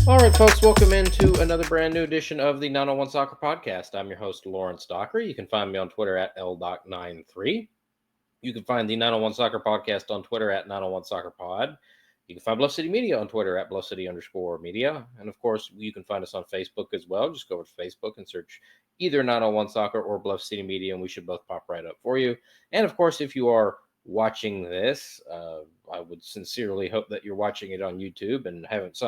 All right, folks, welcome into another brand new edition of the 901 Soccer Podcast. I'm your host, Lawrence Dockery. You can find me on Twitter at LDoc93. You can find the 901 Soccer Podcast on Twitter at 901 Soccer Pod. You can find Bluff City Media on Twitter at BluffCity_media. And of course, you can find us on Facebook as well. Just go to Facebook and search either 901 Soccer or Bluff City Media, and we should both pop right up for you. And of course, if you are watching this, I would sincerely hope that you're watching it on YouTube and haven't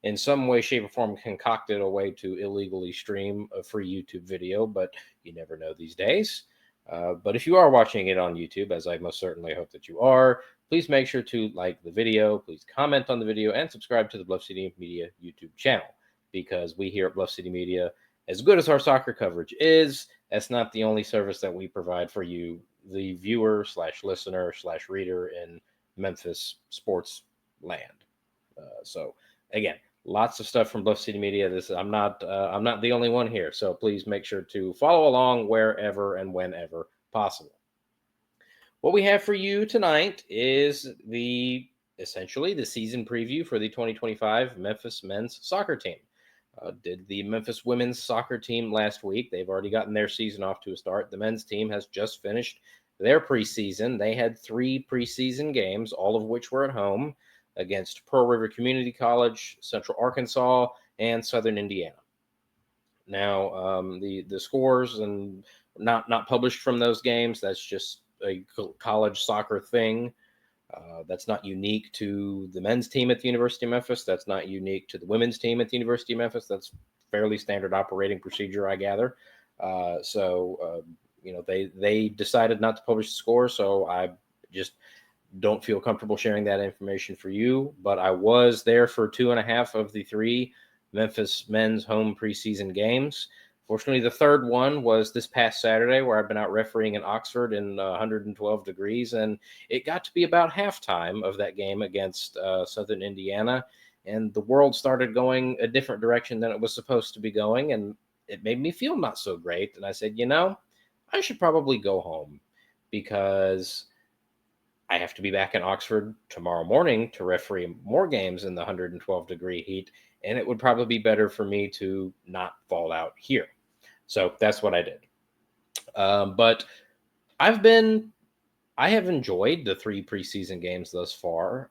in some way, shape, or form concocted a way to illegally stream a free YouTube video, but you never know these days. But if you are watching it on YouTube, as I most certainly hope that you are, please make sure to like the video, please comment on the video, and subscribe to the Bluff City Media YouTube channel, because we here at Bluff City Media, as good as our soccer coverage is, that's not the only service that we provide for you, the viewer slash listener slash reader in Memphis sports land. So again, lots of stuff from Bluff City Media. I'm not the only one here, so please make sure to follow along wherever and whenever possible. What we have for you tonight is essentially the season preview for the 2025 Memphis men's soccer team. Did the Memphis women's soccer team last week. They've already gotten their season off to a start. The men's team has just finished their preseason. They had 3 preseason games, all of which were at home, against Pearl River Community College, Central Arkansas, and Southern Indiana. Now, the scores and not published from those games. That's just a college soccer thing. That's not unique to the men's team at the University of Memphis. That's not unique to the women's team at the University of Memphis. That's fairly standard operating procedure, I gather. They decided not to publish the score, so I just don't feel comfortable sharing that information for you. But I was there for 2.5 of the 3 Memphis men's home preseason games. Fortunately, the third one was this past Saturday, where I've been out refereeing in Oxford in 112 degrees, and it got to be about halftime of that game against Southern Indiana, and the world started going a different direction than it was supposed to be going, and it made me feel not so great. And I said, I should probably go home, because I have to be back in Oxford tomorrow morning to referee more games in the 112-degree heat, and it would probably be better for me to not fall out here. So that's what I did. But I have enjoyed the 3 preseason games thus far.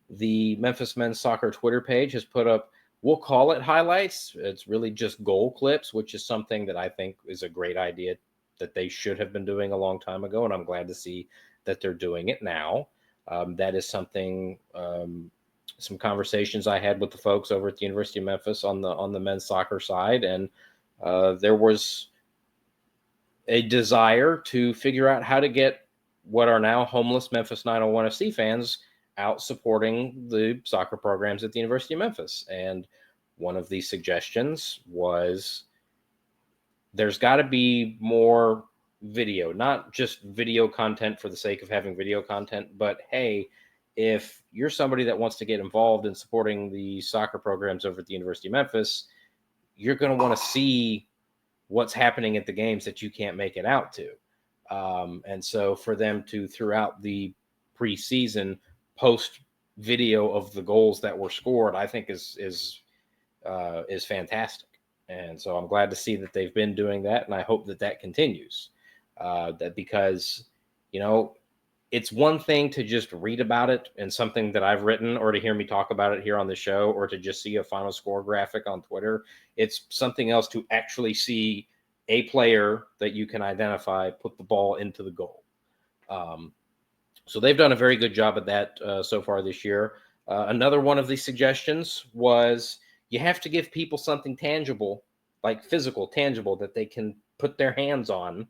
The Memphis men's soccer Twitter page has put up, we'll call it highlights. It's really just goal clips, which is something that I think is a great idea that they should have been doing a long time ago, and I'm glad to see that they're doing it now. That is something, some conversations I had with the folks over at the University of Memphis on the men's soccer side, and there was a desire to figure out how to get what are now homeless Memphis 901 FC fans out supporting the soccer programs at the University of Memphis. And one of the suggestions was there's got to be more video, not just video content for the sake of having video content, but hey, if you're somebody that wants to get involved in supporting the soccer programs over at the University of Memphis, you're going to want to see what's happening at the games that you can't make it out to. And so for them to, throughout the preseason, post video of the goals that were scored, I think is fantastic. And so I'm glad to see that they've been doing that, and I hope that continues. Because, it's one thing to just read about it in something that I've written, or to hear me talk about it here on the show, or to just see a final score graphic on Twitter. It's something else to actually see a player that you can identify put the ball into the goal. So they've done a very good job at that so far this year. Another one of the suggestions was you have to give people something tangible, like physical, tangible, that they can put their hands on.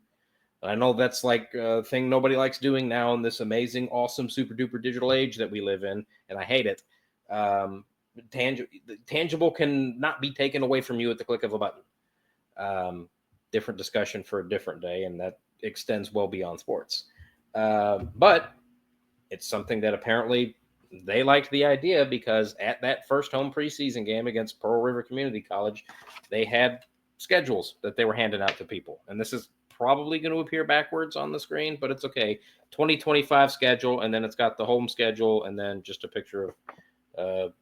I know that's like a thing nobody likes doing now in this amazing, awesome, super duper digital age that we live in, and I hate it. Tangible can not be taken away from you at the click of a button. Different discussion for a different day, and that extends well beyond sports. But it's something that apparently they liked the idea, because at that first home preseason game against Pearl River Community College, they had schedules that they were handing out to people. And this is probably going to appear backwards on the screen, but it's okay. 2025 schedule, and then it's got the home schedule, and then just a picture of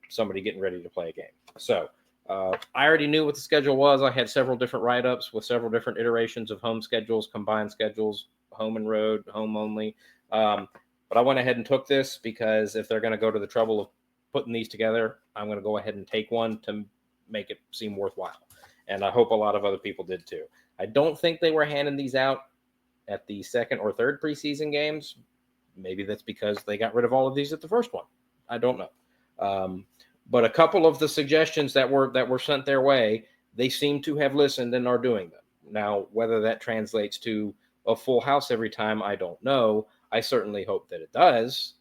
somebody getting ready to play a game. So I already knew what the schedule was. I had several different write-ups with several different iterations of home schedules, combined schedules, home and road, home only. But I went ahead and took this because if they're going to go to the trouble of putting these together, I'm going to go ahead and take one to make it seem worthwhile. And I hope a lot of other people did too. I don't think they were handing these out at the second or third preseason games. Maybe that's because they got rid of all of these at the first one. I don't know. But a couple of the suggestions that were sent their way, they seem to have listened and are doing them. Now, whether that translates to a full house every time, I don't know. I certainly hope that it does.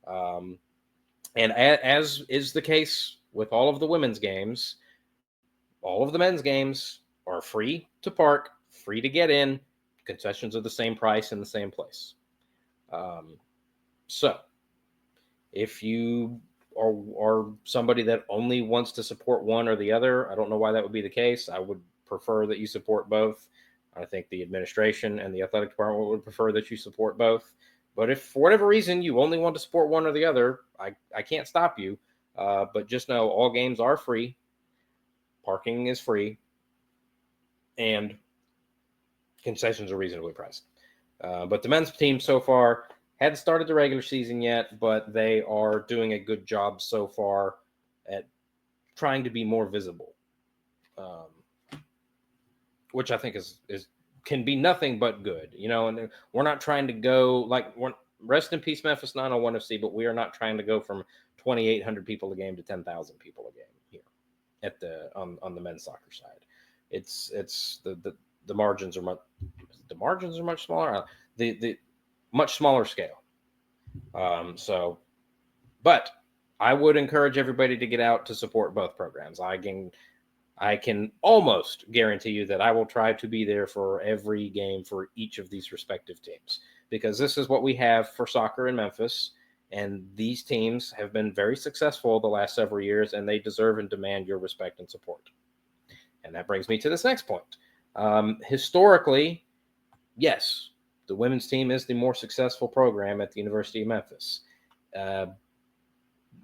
And as is the case with all of the women's games, all of the men's games are free to park, free to get in. Concessions are the same price in the same place. So if you are somebody that only wants to support one or the other, I don't know why that would be the case. I would prefer that you support both. I think the administration and the athletic department would prefer that you support both. But if for whatever reason you only want to support one or the other, I can't stop you. But just know all games are free. Parking is free. And concessions are reasonably priced. But the men's team so far hadn't started the regular season yet, but they are doing a good job so far at trying to be more visible, which I think is can be nothing but good. And we're not trying to go rest in peace Memphis 901 FC, but we are not trying to go from 2,800 people a game to 10,000 people a game here at on the men's soccer side. It's the margins are much smaller. The much smaller scale. But I would encourage everybody to get out to support both programs. I can almost guarantee you that I will try to be there for every game for each of these respective teams, because this is what we have for soccer in Memphis. And these teams have been very successful the last several years, and they deserve and demand your respect and support. And that brings me to this next point. Historically, yes, the women's team is the more successful program at the University of Memphis.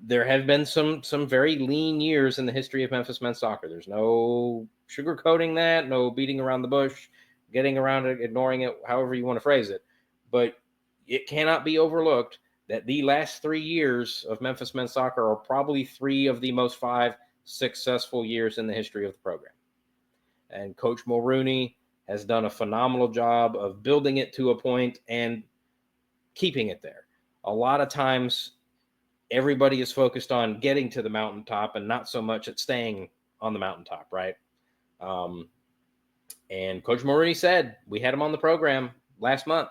There have been some very lean years in the history of Memphis men's soccer. There's no sugarcoating that, no beating around the bush, getting around it, ignoring it, however you want to phrase it. But it cannot be overlooked that the last 3 years of Memphis men's soccer are probably 3 of the most 5 successful years in the history of the program. And Coach Mulrooney has done a phenomenal job of building it to a point and keeping it there. A lot of times, everybody is focused on getting to the mountaintop and not so much at staying on the mountaintop, right? And Coach Mulrooney said, we had him on the program last month.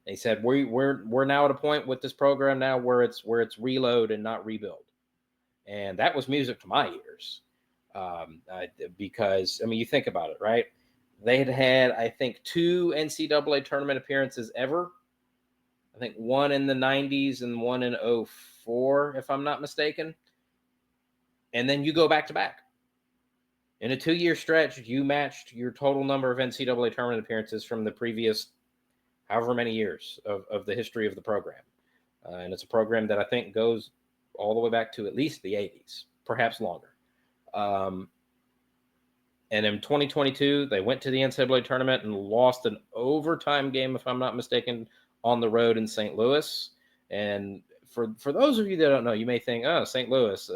And he said, we're now at a point with this program now where it's reload and not rebuild. And that was music to my ears. Because, you think about it, right? They had, I think, 2 NCAA tournament appearances ever. I think one in the 90s and one in 2004, if I'm not mistaken. And then you go back to back. In a 2-year stretch, you matched your total number of NCAA tournament appearances from the previous however many years of the history of the program. And it's a program that I think goes all the way back to at least the 80s, perhaps longer. And in 2022, they went to the NCAA tournament and lost an overtime game, if I'm not mistaken, on the road in St. Louis. And for those of you that don't know, you may think, oh, St. Louis,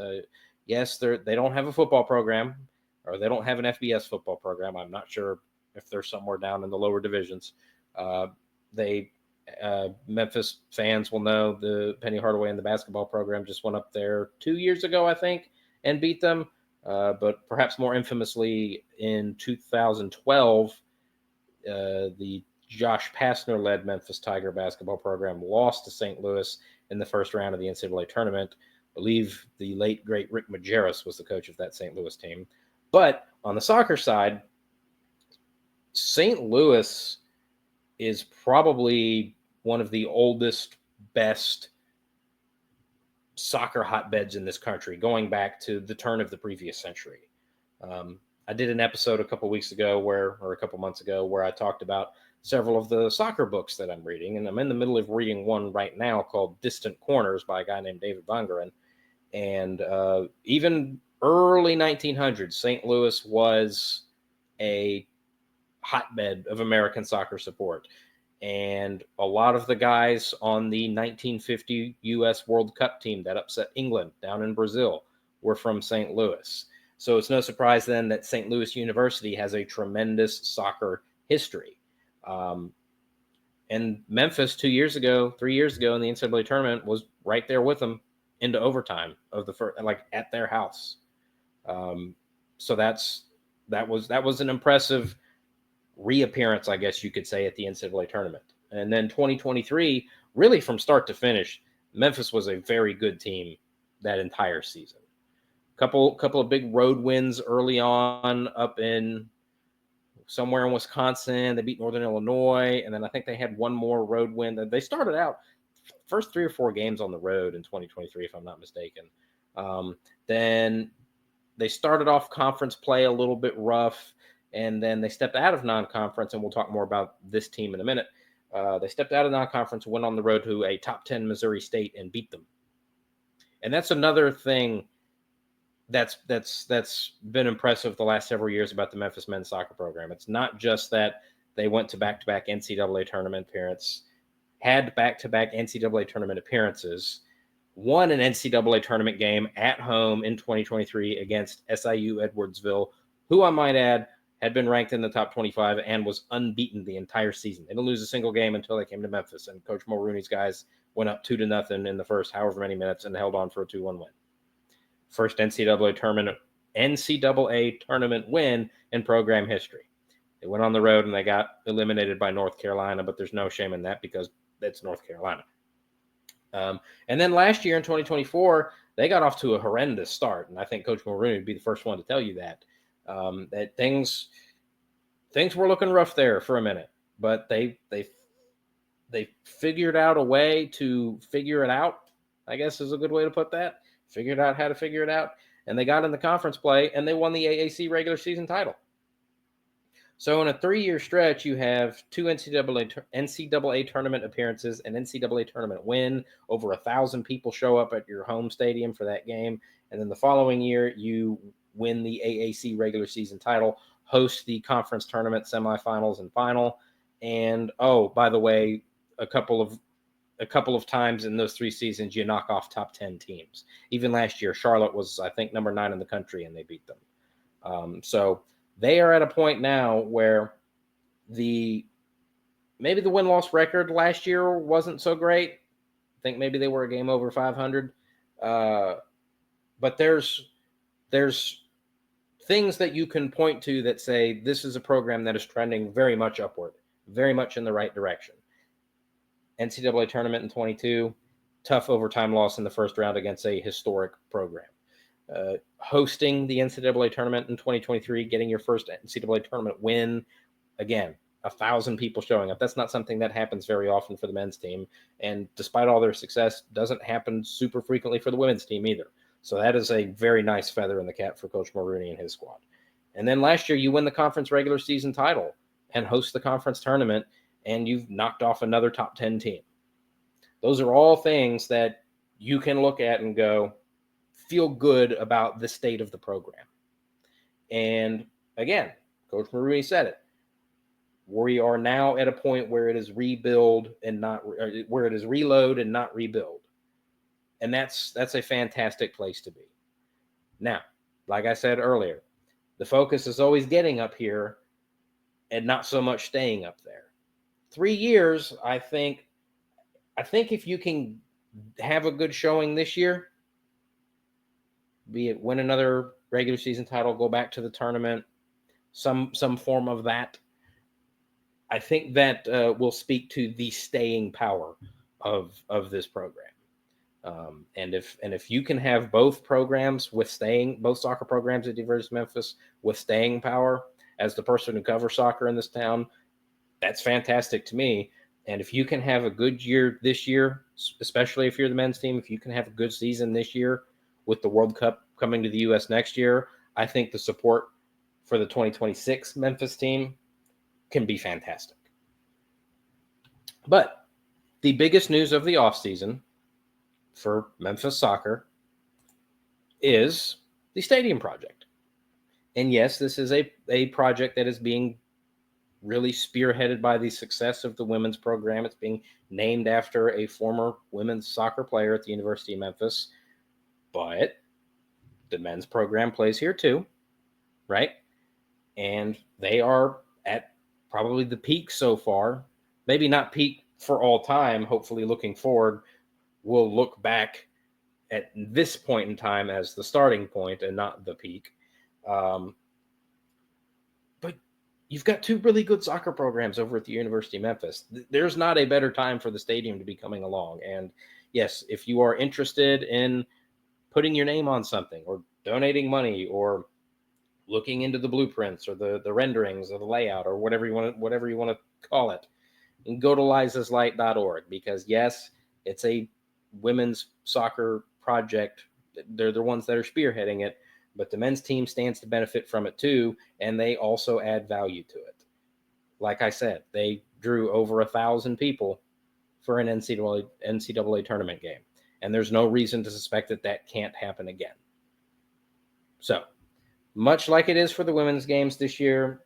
yes, they don't have a football program, or they don't have an FBS football program. I'm not sure if they're somewhere down in the lower divisions. Memphis fans will know the Penny Hardaway and the basketball program just went up there 2 years ago, I think, and beat them. But perhaps more infamously, in 2012, the Josh Pastner-led Memphis Tiger basketball program lost to St. Louis in the first round of the NCAA tournament. I believe the late, great Rick Majerus was the coach of that St. Louis team. But on the soccer side, St. Louis is probably one of the oldest, best soccer hotbeds in this country, going back to the turn of the previous century. I did an episode a couple months ago where I talked about several of the soccer books that I'm reading, and I'm in the middle of reading one right now called Distant Corners by a guy named David Bongaren. And even early 1900s, St. Louis was a hotbed of American soccer support. And a lot of the guys on the 1950 U.S. World Cup team that upset England down in Brazil were from St. Louis. So it's no surprise then that St. Louis University has a tremendous soccer history. And Memphis 3 years ago in the NCAA tournament was right there with them into overtime of the first, like at their house. So that was an impressive reappearance, I guess you could say, at the NCAA tournament. And then 2023, really from start to finish, Memphis was a very good team that entire season. Couple of big road wins early on up in somewhere in Wisconsin. They beat Northern Illinois, and then I think they had one more road win. They started out first 3 or 4 games on the road in 2023, if I'm not mistaken. Then they started off conference play a little bit rough, and then they stepped out of non-conference, and we'll talk more about this team in a minute. They stepped out of non-conference, went on the road to a top 10 Missouri State and beat them. And that's another thing that's been impressive the last several years about the Memphis men's soccer program. It's not just that they went to back-to-back NCAA tournament appearances, had back-to-back NCAA tournament appearances, won an NCAA tournament game at home in 2023 against SIU Edwardsville, who I might add had been ranked in the top 25 and was unbeaten the entire season. They didn't lose a single game until they came to Memphis, and Coach Mulrooney's guys went up 2-0 in the first however many minutes and held on for a 2-1 win. First NCAA tournament win in program history. They went on the road and they got eliminated by North Carolina, but there's no shame in that because it's North Carolina. And then last year in 2024, they got off to a horrendous start, and I think Coach Mulrooney would be the first one to tell you that things were looking rough there for a minute, but they figured out a way to figure it out, I guess is a good way to put that. Figured out how to figure it out, and they got in the conference play, and they won the AAC regular season title. So in a 3-year stretch, you have 2 NCAA tournament appearances, an NCAA tournament win, over 1,000 people show up at your home stadium for that game, and then the following year, you win the AAC regular season title, host the conference tournament semifinals and final, and by the way, a couple of times in those 3 seasons, you knock off top 10 teams. Even last year, Charlotte was, I think, number 9 in the country, and they beat them. So they are at a point now where maybe the win-loss record last year wasn't so great. I think maybe they were a game over 500. But there's things that you can point to that say this is a program that is trending very much upward, very much in the right direction. NCAA tournament in 22, tough overtime loss in the first round against a historic program. Hosting the NCAA tournament in 2023, getting your first NCAA tournament win, again, 1,000 people showing up. That's not something that happens very often for the men's team, and despite all their success, doesn't happen super frequently for the women's team either. So that is a very nice feather in the cap for Coach Mulrooney and his squad. And then last year, you win the conference regular season title and host the conference tournament, and you've knocked off another top 10 team. Those are all things that you can look at and go, feel good about the state of the program. And again, Coach Mulrooney said it. We are now at a point where it is reload and not rebuild. And that's a fantastic place to be. Now, like I said earlier, the focus is always getting up here and not so much staying up there. 3 years, I think if you can have a good showing this year, be it win another regular season title, go back to the tournament, some form of that, I think that will speak to the staying power of this program. And if you can have both programs both soccer programs at University of Memphis with staying power, as the person who covers soccer in this town, that's fantastic to me. And if you can have a good year this year, especially if you're the men's team, if you can have a good season this year with the World Cup coming to the U.S. next year, I think the support for the 2026 Memphis team can be fantastic. But the biggest news of the offseason for Memphis soccer is the stadium project. And yes, this is a project that is being really spearheaded by the success of the women's program. It's being named after a former women's soccer player at the University of Memphis, but the men's program plays here too, right? And they are at probably the peak so far. Maybe not peak for all time. Hopefully, looking forward, we'll look back at this point in time as the starting point and not the peak. But you've got two really good soccer programs over at the University of Memphis. There's not a better time for the stadium to be coming along. And yes, if you are interested in putting your name on something or donating money or looking into the blueprints or the renderings or the layout or whatever you want to call it, and go to lisaslight.org, because yes, it's a women's soccer project. They're the ones that are spearheading it, but the men's team stands to benefit from it too, and they also add value to it. Like I said, they drew over 1,000 people for an NCAA tournament game, and there's no reason to suspect that can't happen again. So, much like it is for the women's games this year,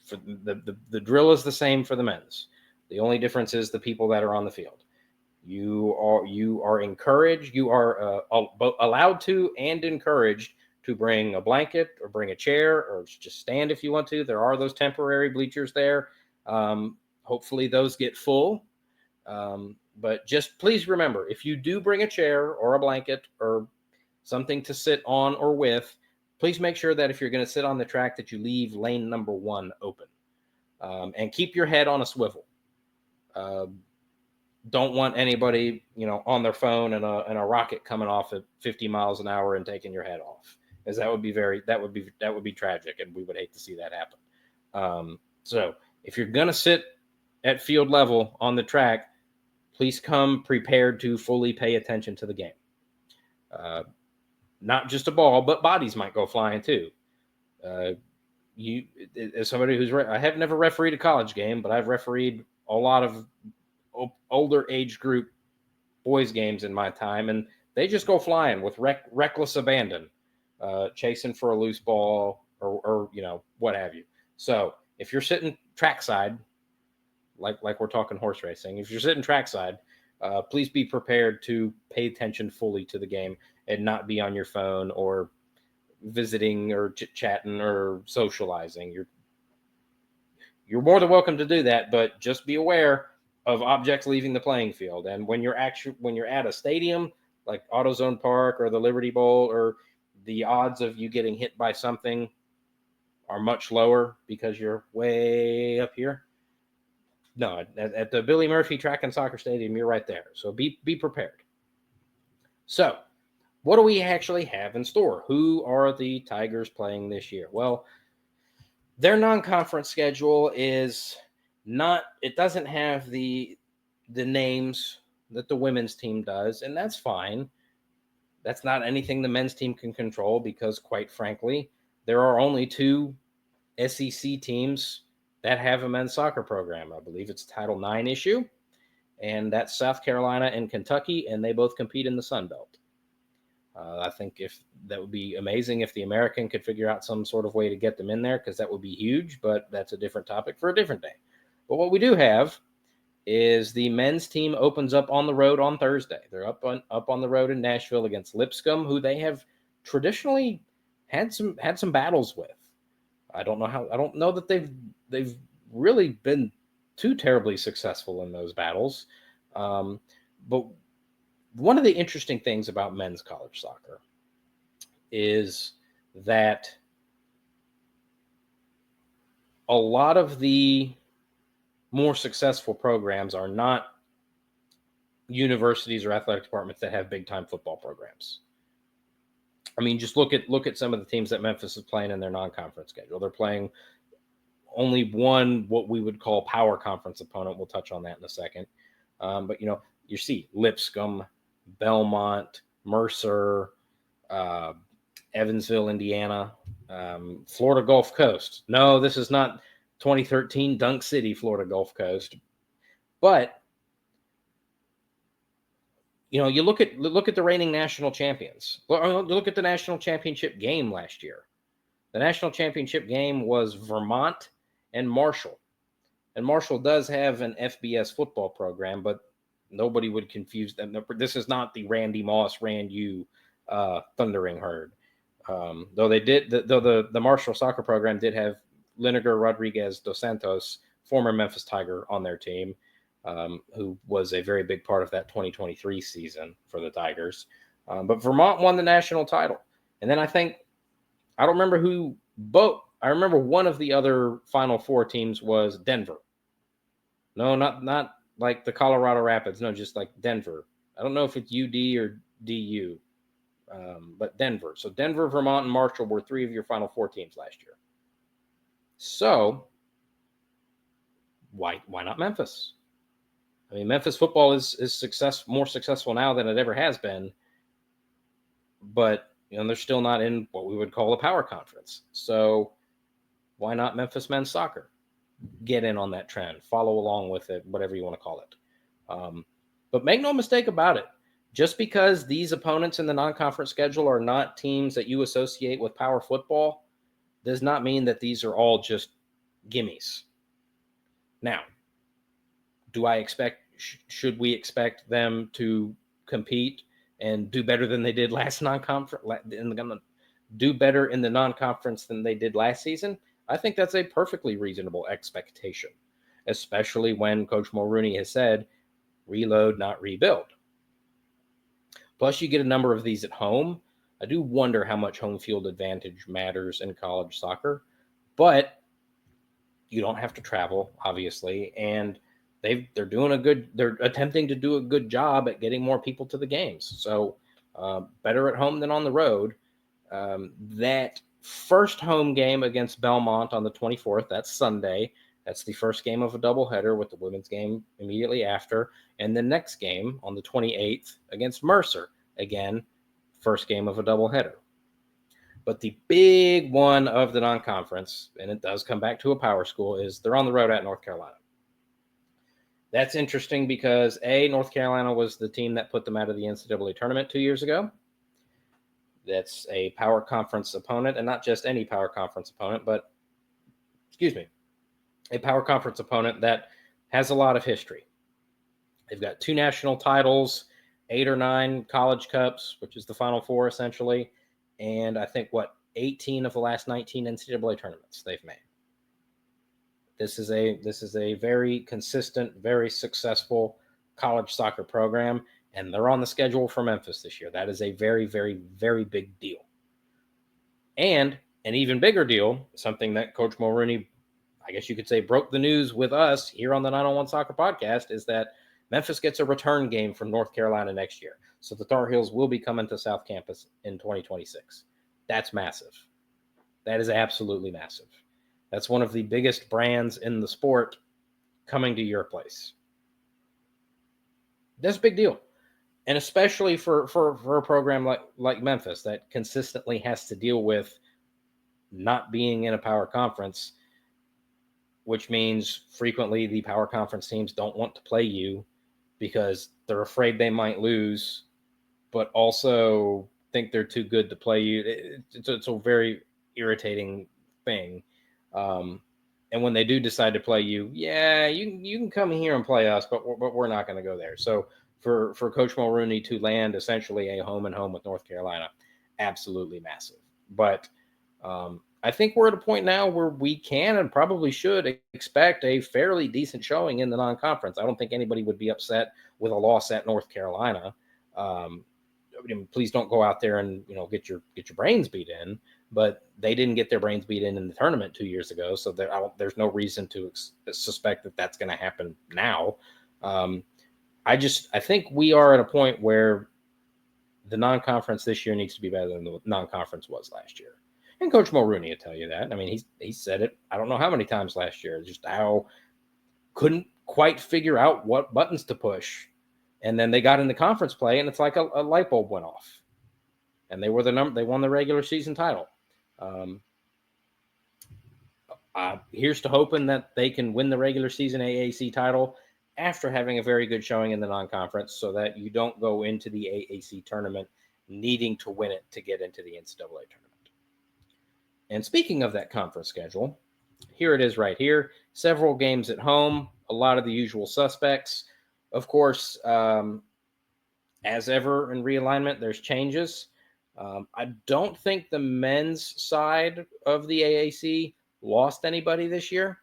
for the drill is the same for the men's. The only difference is the people that are on the field. You are encouraged. You are allowed to and encouraged to bring a blanket or bring a chair or just stand if you want to. There are those temporary bleachers there. Hopefully those get full. But just please remember, if you do bring a chair or a blanket or something to sit on or with, please make sure that if you're going to sit on the track that you leave lane number 1 open, and keep your head on a swivel. Don't want anybody, on their phone and a rocket coming off at 50 miles an hour and taking your head off, as that would be tragic, and we would hate to see that happen. So if you're going to sit at field level on the track, please come prepared to fully pay attention to the game. Not just a ball, but bodies might go flying too. As somebody I have never refereed a college game, but I've refereed a lot of older age group boys games in my time, and they just go flying with reckless abandon, chasing for a loose ball or what have you. So if you're sitting trackside, like we're talking horse racing, if you're sitting trackside, please be prepared to pay attention fully to the game and not be on your phone or visiting or chit-chatting or socializing. You're more than welcome to do that, but just be aware of objects leaving the playing field. And when you're at a stadium like AutoZone Park or the Liberty Bowl, or the odds of you getting hit by something are much lower because you're way up here. No, at the Billy Murphy Track and Soccer Stadium, you're right there. So be prepared. So, what do we actually have in store? Who are the Tigers playing this year? Well, their non-conference schedule it doesn't have the names that the women's team does, and that's fine. That's not anything the men's team can control, because quite frankly, there are only 2 SEC teams that have a men's soccer program. I believe it's Title IX issue, and that's South Carolina and Kentucky, and they both compete in the Sun Belt. I think if that would be amazing if the American could figure out some sort of way to get them in there, because that would be huge, but that's a different topic for a different day. But what we do have is the men's team opens up on the road on Thursday. They're up on the road in Nashville against Lipscomb, who they have traditionally had some battles with. I don't know that they've really been too terribly successful in those battles. But one of the interesting things about men's college soccer is that a lot of the more successful programs are not universities or athletic departments that have big time football programs. I mean, just look at some of the teams that Memphis is playing in their non-conference schedule. They're playing only one what we would call power conference opponent. We'll touch on that in a second. But you see Lipscomb, Belmont, Mercer, Evansville, Indiana, Florida Gulf Coast. No, this is not 2013 Dunk City, Florida Gulf Coast. But You look at the reigning national champions. Look at the national championship game last year. The national championship game was Vermont and Marshall. And Marshall does have an FBS football program, but nobody would confuse them. This is not the Randy Moss, Thundering Herd. Though the Marshall soccer program did have Liniger Rodriguez dos Santos, former Memphis Tiger, on their team, who was a very big part of that 2023 season for the Tigers. But Vermont won the national title. And then I don't remember who, but I remember one of the other Final Four teams was Denver. No, not like the Colorado Rapids. No, just like Denver. I don't know if it's UD or DU, but Denver. So Denver, Vermont, and Marshall were three of your Final Four teams last year. So why not Memphis? I mean, Memphis football is more successful now than it ever has been, but they're still not in what we would call a power conference. So why not Memphis men's soccer? Get in on that trend, follow along with it, whatever you want to call it. But make no mistake about it. Just because these opponents in the non-conference schedule are not teams that you associate with power football does not mean that these are all just gimmies. Now, should we expect them to compete and do better than they did last non-conference, do better in the non-conference than they did last season? I think that's a perfectly reasonable expectation, especially when Coach Mulrooney has said, reload, not rebuild. Plus, you get a number of these at home. I do wonder how much home field advantage matters in college soccer, but you don't have to travel, obviously, and they're attempting to do a good job at getting more people to the games. So better at home than on the road. That first home game against Belmont on the 24th, that's Sunday. That's the first game of a doubleheader with the women's game immediately after. And the next game on the 28th against Mercer. Again, first game of a doubleheader. But the big one of the non-conference, and it does come back to a power school, is they're on the road at North Carolina. That's interesting because, North Carolina was the team that put them out of the NCAA tournament 2 years ago. That's a power conference opponent, and not just any power conference opponent, but, a power conference opponent that has a lot of history. They've got 2 national titles, 8 or 9 college cups, which is the Final Four essentially, and I think 18 of the last 19 NCAA tournaments they've made. This is a very consistent, very successful college soccer program, and they're on the schedule for Memphis this year. That is a very, very, very big deal. And an even bigger deal, something that Coach Mulrooney, I guess you could say, broke the news with us here on the 901 Soccer Podcast, is that Memphis gets a return game from North Carolina next year. So the Tar Heels will be coming to South Campus in 2026. That's massive. That is absolutely massive. That's one of the biggest brands in the sport coming to your place. That's a big deal. And especially for a program like Memphis that consistently has to deal with not being in a power conference, which means frequently the power conference teams don't want to play you because they're afraid they might lose, but also think they're too good to play you. It's a very irritating thing. And when they do decide to play you, you can come here and play us, but we're not going to go there. So for Coach Mulrooney to land essentially a home and home with North Carolina, absolutely massive. But I think we're at a point now where we can and probably should expect a fairly decent showing in the non-conference. I don't think anybody would be upset with a loss at North Carolina. Please don't go out there and get your brains beat in. But they didn't get their brains beat in the tournament 2 years ago, so there's no reason to suspect that that's going to happen now. I think we are at a point where the non-conference this year needs to be better than the non-conference was last year. And Coach Mulrooney will tell you that. I mean, he said it I don't know how many times last year, just how couldn't quite figure out what buttons to push. And then they got into conference play, and it's like a light bulb went off. And they won the regular season title. Here's to hoping that they can win the regular season AAC title after having a very good showing in the non-conference so that you don't go into the AAC tournament needing to win it to get into the NCAA tournament. And speaking of that conference schedule, here it is right here. Several games at home, a lot of the usual suspects. Of course, as ever in realignment, there's changes. I don't think the men's side of the AAC lost anybody this year,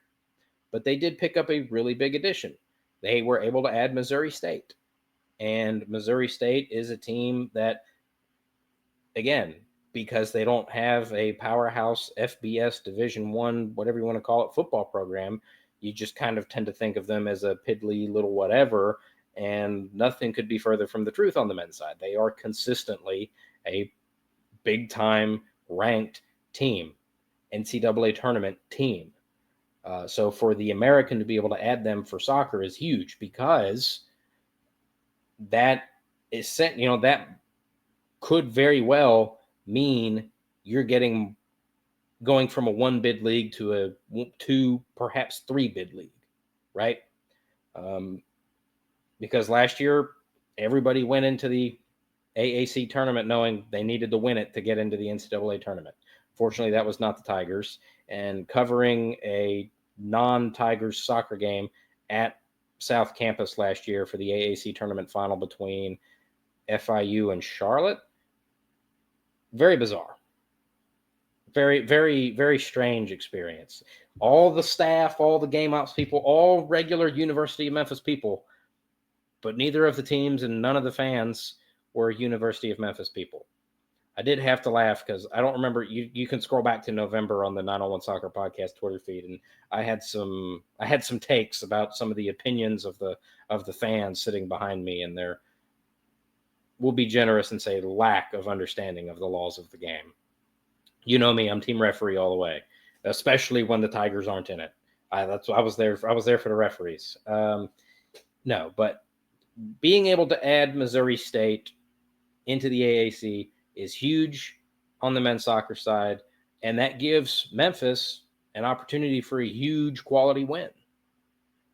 but they did pick up a really big addition. They were able to add Missouri State. And Missouri State is a team that, again, because they don't have a powerhouse FBS Division I, whatever you want to call it, football program, you just kind of tend to think of them as a piddly little whatever, and nothing could be further from the truth on the men's side. They are consistently a big-time ranked team, NCAA tournament team. So for the American to be able to add them for soccer is huge, because that is set, that could very well mean you're going from a 1-bid league to a 2, perhaps 3-bid league, right? Because last year everybody went into the AAC tournament knowing they needed to win it to get into the NCAA tournament. Fortunately, that was not the Tigers, and covering a non-Tigers soccer game at South Campus last year for the AAC tournament final between FIU and Charlotte, very bizarre. Very, very, very strange experience. All the staff, all the game ops people, all regular University of Memphis people, but neither of the teams and none of the fans were University of Memphis people. I did have to laugh because I don't remember. You can scroll back to November on the 901 Soccer Podcast Twitter feed, and I had some takes about some of the opinions of the fans sitting behind me, and there will be generous and say lack of understanding of the laws of the game. You know me, I'm team referee all the way, especially when the Tigers aren't in it. I was there for the referees. No, but being able to add Missouri State into the AAC is huge on the men's soccer side, and that gives Memphis an opportunity for a huge quality win.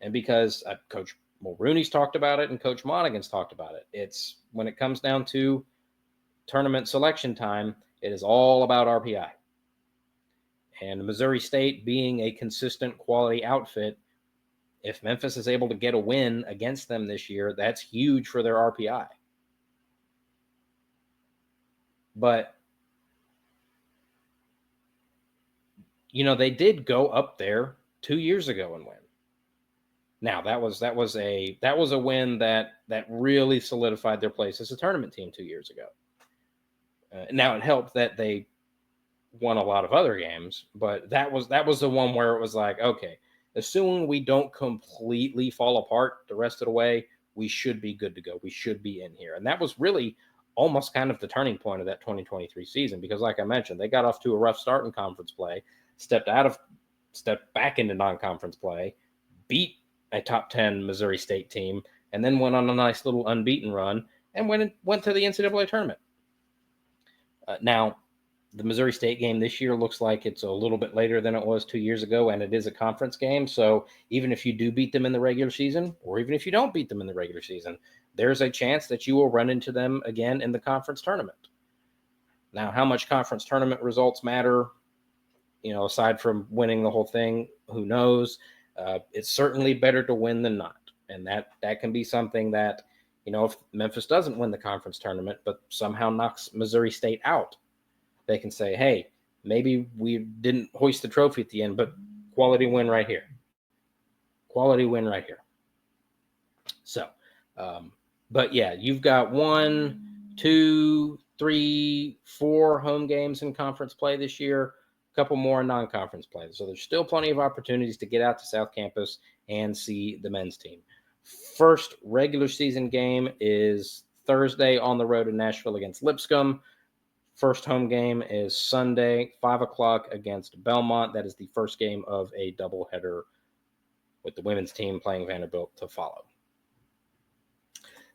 And because Coach Mulrooney's talked about it and Coach Monaghan's talked about it, it's when it comes down to tournament selection time, it is all about RPI. And Missouri State being a consistent quality outfit, if Memphis is able to get a win against them this year, that's huge for their RPI. But, they did go up there 2 years ago and win. Now, that was a win that really solidified their place as a tournament team 2 years ago. Now, it helped that they won a lot of other games, but that was the one where it was like, okay, assuming we don't completely fall apart the rest of the way, we should be good to go. We should be in here. And that was really almost kind of the turning point of that 2023 season, because like I mentioned, they got off to a rough start in conference play, stepped back into non-conference play, beat a top 10 Missouri State team, and then went on a nice little unbeaten run and went to the NCAA tournament. Now, the Missouri State game this year looks like it's a little bit later than it was 2 years ago, and it is a conference game. So even if you do beat them in the regular season, or even if you don't beat them in the regular season, there's a chance that you will run into them again in the conference tournament. Now, how much conference tournament results matter, aside from winning the whole thing, who knows? It's certainly better to win than not. And that can be something that, if Memphis doesn't win the conference tournament, but somehow knocks Missouri State out, they can say, hey, maybe we didn't hoist the trophy at the end, but quality win right here. Quality win right here. So, but yeah, you've got 1, 2, 3, 4 home games in conference play this year, a couple more in non-conference play. So there's still plenty of opportunities to get out to South Campus and see the men's team. First regular season game is Thursday on the road in Nashville against Lipscomb. First home game is Sunday, 5 o'clock against Belmont. That is the first game of a doubleheader with the women's team playing Vanderbilt to follow.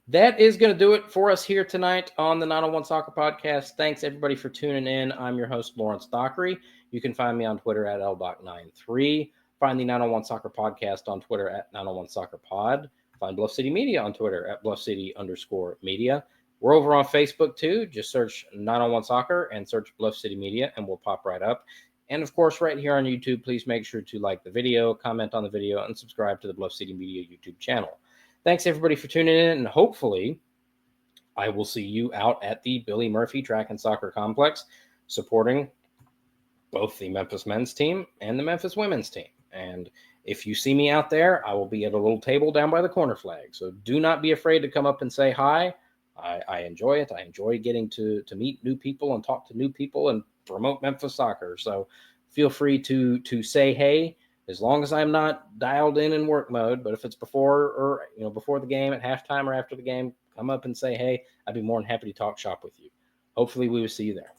That is going to do it for us here tonight on the 901 Soccer Podcast. Thanks, everybody, for tuning in. I'm your host, Lawrence Dockery. You can find me on Twitter at LDoc93. Find the 901 Soccer Podcast on Twitter at 901 Soccer Pod. Find Bluff City Media on Twitter at BluffCity_media. We're over on Facebook too. Just search 901 Soccer and search Bluff City Media, and we'll pop right up. And of course, right here on YouTube, please make sure to like the video, comment on the video, and subscribe to the Bluff City Media YouTube channel. Thanks everybody for tuning in, and hopefully I will see you out at the Billy Murphy Track and Soccer Complex supporting both the Memphis men's team and the Memphis women's team. And if you see me out there, I will be at a little table down by the corner flag. So do not be afraid to come up and say hi. I enjoy it. I enjoy getting to meet new people and talk to new people and promote Memphis soccer. So feel free to say hey, as long as I'm not dialed in work mode. But if it's before the game, at halftime or after the game, come up and say hey. I'd be more than happy to talk shop with you. Hopefully we will see you there.